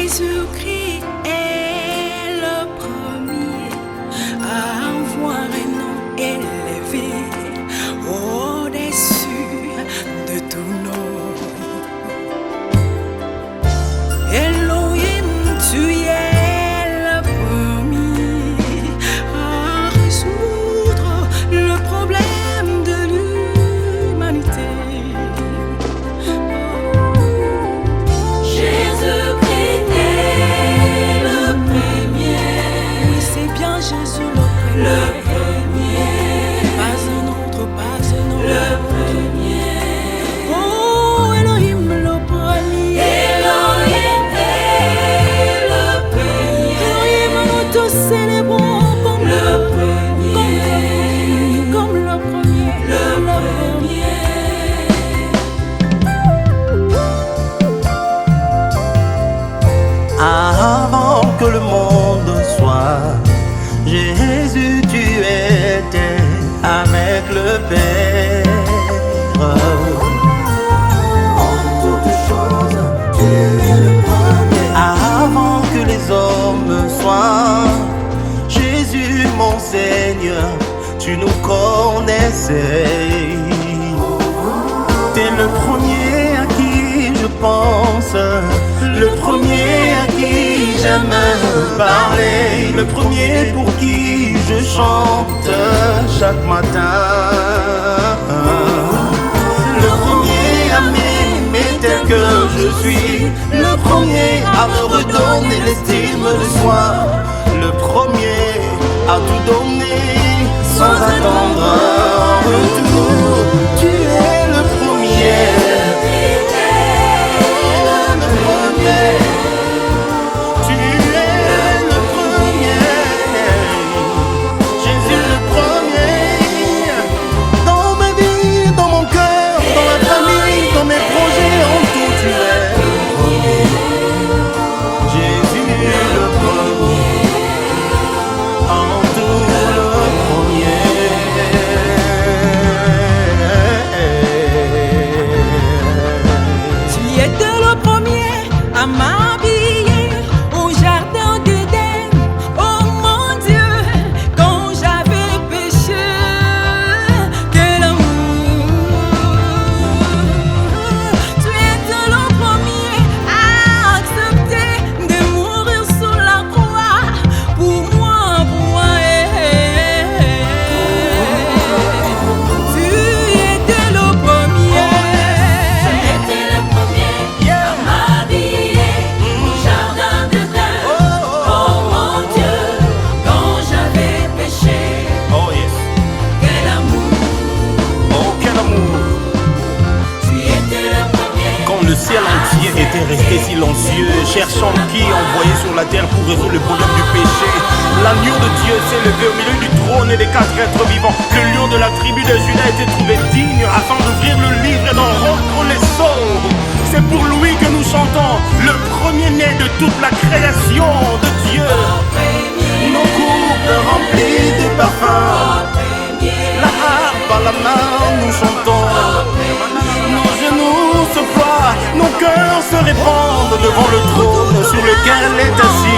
Jésus-Christ est le premier à avoir un nom élevé au-dessus de tout nom. Elohim, tu es le premier à résoudre le problème de l'humanité. Jésus-Christ est le premier. Oui, c'est bien Jésus le premier. Pas un autre, pas un autre. Le premier. Oh, Elohim le premier. Elohim est le premier. Elohim, nous tous célébrons comme le premier. Comme le premier. Le premier. Avant que le monde soit, Jésus, tu étais avec le Père. En toutes choses, tu es le premier. Avant que les hommes soient, Jésus, mon Seigneur, tu nous connaissais. T'es le premier à qui je pense, le premier à qui j'aime parler, le premier pour qui je chante chaque matin, le premier à m'aimer tel que je suis, le premier à me redonner l'estime le soir, le premier à tout donner sans attendre en retour. Tu es le premier. À m'habiller au jardin d'Éden. Oh mon Dieu, quand j'avais péché, quel amour. Tu étais le premier à accepter de mourir sur la croix pour moi, Tu étais le premier. Le ciel entier était resté silencieux, cherchant qui envoyer sur la terre pour résoudre le problème du péché. L'agneau de Dieu s'est levé au milieu du trône et des quatre êtres vivants. Le lion de la tribu de Juda a été trouvé digne afin d'ouvrir le livre et d'en rompre les sceaux. C'est pour lui que nous chantons, le premier-né de toute la création de Dieu. Nos couples remplis de parfums, la harpe à la main, nous chantons. Nos genoux se ploient, nos cœurs se répandent devant le trône sur lequel est assis